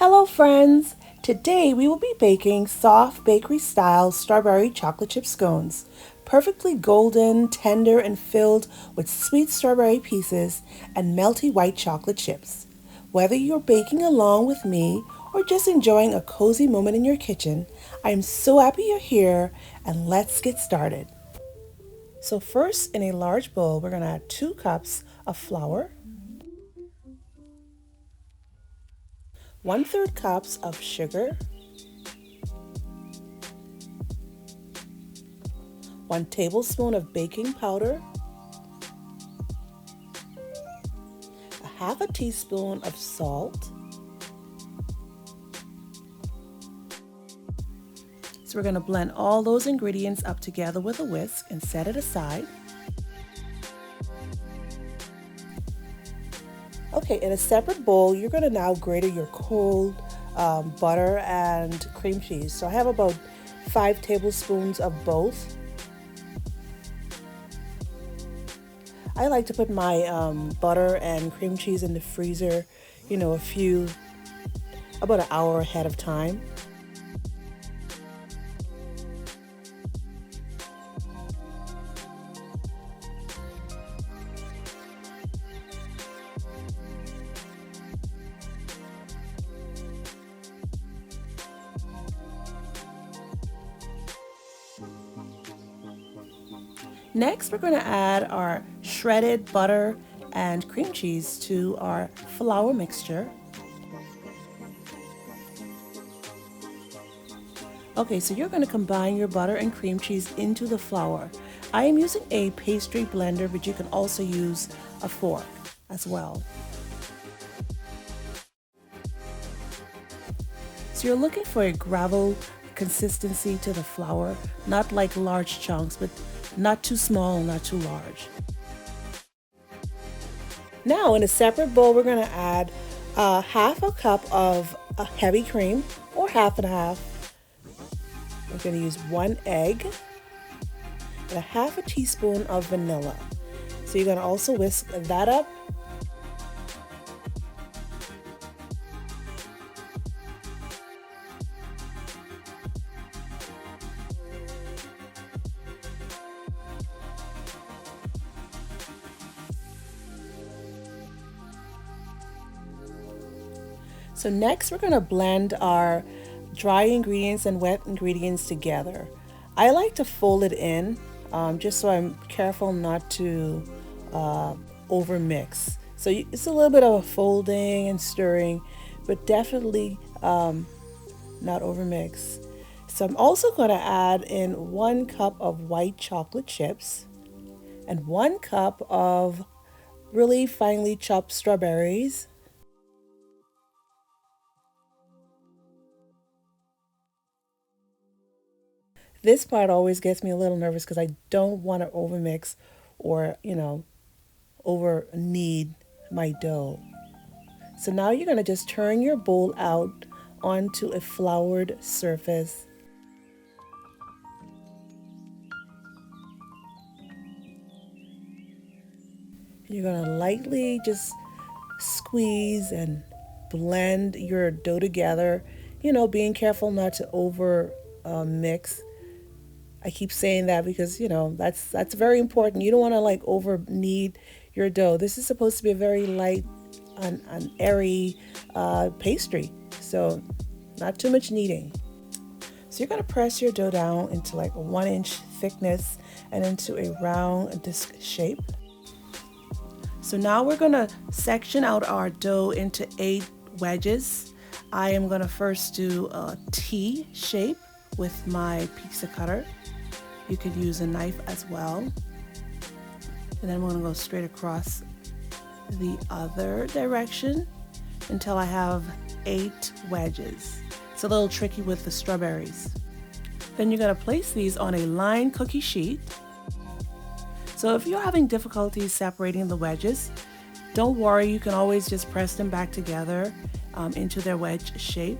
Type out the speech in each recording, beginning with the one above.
Hello friends! Today we will be baking soft bakery style strawberry chocolate chip scones. Perfectly golden, tender, and filled with sweet strawberry pieces and melty white chocolate chips. Whether you're baking along with me or just enjoying a cozy moment in your kitchen, I am so happy you're here and let's get started. So first, in a large bowl, we're going to add 2 cups of flour, 1/3 cups of sugar, 1 tablespoon of baking powder, a half a teaspoon of salt. So we're going to blend all those ingredients up together with a whisk and set it aside. Okay, in a separate bowl, you're going to now grate your cold butter and cream cheese. So I have about 5 tablespoons of both. I like to put my butter and cream cheese in the freezer, about an hour ahead of time. Next, we're going to add our shredded butter and cream cheese to our flour mixture. Okay, so you're going to combine your butter and cream cheese into the flour. I am using a pastry blender, but you can also use a fork as well. So you're looking for a gravel consistency to the flour, not like large chunks, but not too small, not too large. Now in a separate bowl, we're going to add half a cup of heavy cream, or half and a half. We're going to use 1 egg and a half a teaspoon of vanilla. So you're going to also whisk that up. So next we're going to blend our dry ingredients and wet ingredients together. I like to fold it in just so I'm careful not to over mix. So it's a little bit of a folding and stirring, but definitely not over mix. So I'm also going to add in 1 cup of white chocolate chips and 1 cup of really finely chopped strawberries. This part always gets me a little nervous because I don't want to overmix or, over knead my dough. So now you're going to just turn your bowl out onto a floured surface. You're going to lightly just squeeze and blend your dough together, being careful not to over mix. I keep saying that because, that's very important. You don't want to over knead your dough. This is supposed to be a very light and airy pastry. So not too much kneading. So you're going to press your dough down into a 1-inch thickness and into a round disc shape. So now we're going to section out our dough into 8 wedges. I am going to first do a T shape with my pizza cutter. You could use a knife as well. And then we're going to go straight across the other direction until I have 8 wedges. It's a little tricky with the strawberries. Then you're going to place these on a lined cookie sheet. So if you're having difficulty separating the wedges, don't worry, you can always just press them back together into their wedge shape.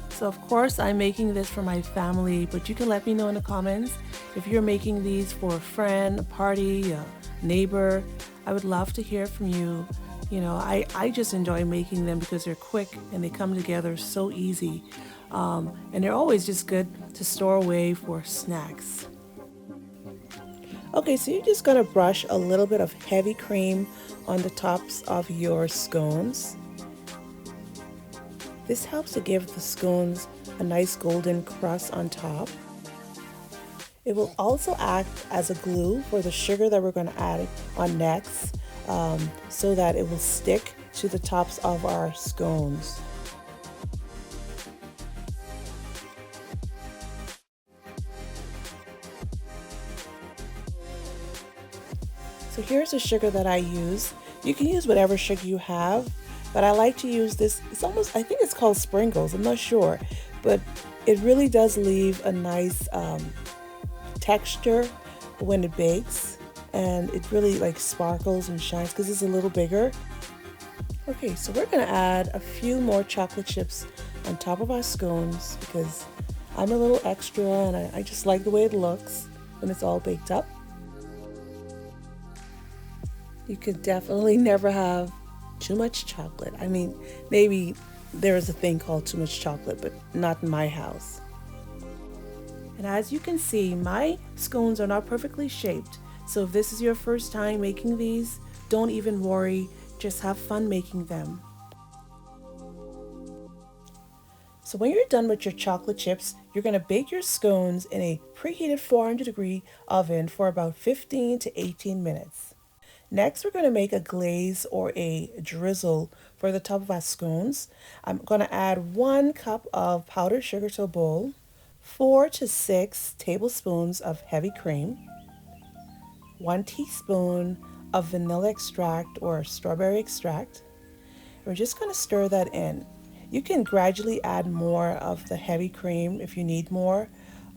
So of course I'm making this for my family, but you can let me know in the comments if you're making these for a friend, a party, a neighbor. I would love to hear from you. I just enjoy making them because they're quick and they come together so easy. And they're always just good to store away for snacks. Okay, so you're just gonna brush a little bit of heavy cream on the tops of your scones. This helps to give the scones a nice golden crust on top. It will also act as a glue for the sugar that we're going to add on next, so that it will stick to the tops of our scones. So here's the sugar that I use. You can use whatever sugar you have, but I like to use this. It's almost, I think it's called sprinkles, I'm not sure, but it really does leave a nice texture when it bakes, and it really like sparkles and shines because it's a little bigger. Okay, so we're gonna add a few more chocolate chips on top of our scones because I'm a little extra and I just like the way it looks when it's all baked up. You could definitely never have too much chocolate. I mean, maybe there is a thing called too much chocolate, but not in my house. And as you can see, my scones are not perfectly shaped. So if this is your first time making these, don't even worry, just have fun making them. So when you're done with your chocolate chips, you're gonna bake your scones in a preheated 400-degree oven for about 15 to 18 minutes. Next, we're gonna make a glaze or a drizzle for the top of our scones. I'm gonna add 1 cup of powdered sugar to a bowl, 4 to 6 tablespoons of heavy cream, 1 teaspoon of vanilla extract or strawberry extract. We're just going to stir that in. You can gradually add more of the heavy cream if you need more.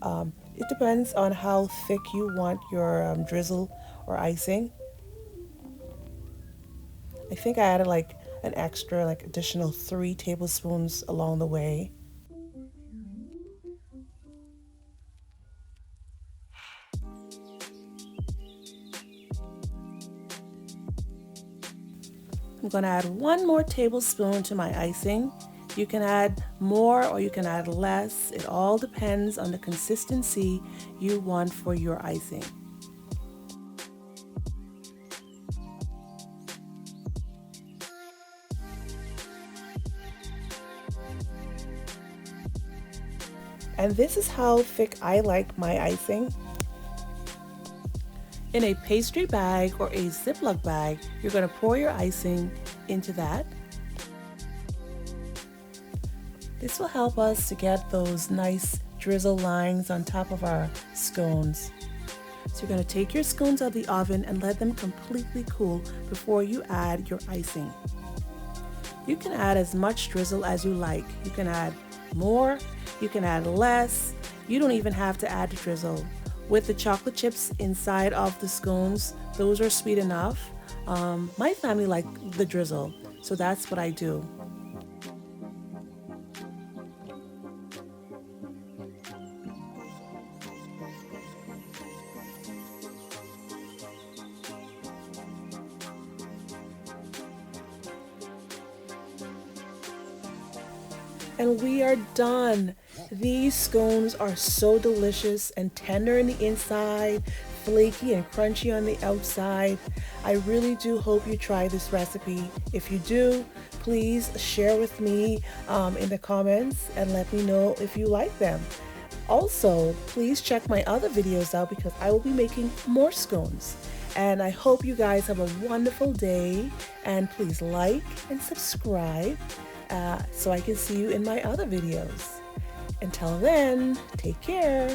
It depends on how thick you want your drizzle or icing. I think I added like an extra, like additional 3 tablespoons along the way. I'm going to add 1 more tablespoon to my icing. You can add more or you can add less. It all depends on the consistency you want for your icing. And this is how thick I like my icing. In a pastry bag or a Ziploc bag, you're going to pour your icing into that. This will help us to get those nice drizzle lines on top of our scones. So you're going to take your scones out of the oven and let them completely cool before you add your icing. You can add as much drizzle as you like. You can add more, you can add less. You don't even have to add drizzle. With the chocolate chips inside of the scones, those are sweet enough. My family like the drizzle, so that's what I do. And we are done. These scones are so delicious and tender in the inside, flaky and crunchy on the outside. I really do hope you try this recipe. If you do, please share with me in the comments and let me know if you like them. Also, please check my other videos out because I will be making more scones. And I hope you guys have a wonderful day, and please like and subscribe so I can see you in my other videos. Until then, take care.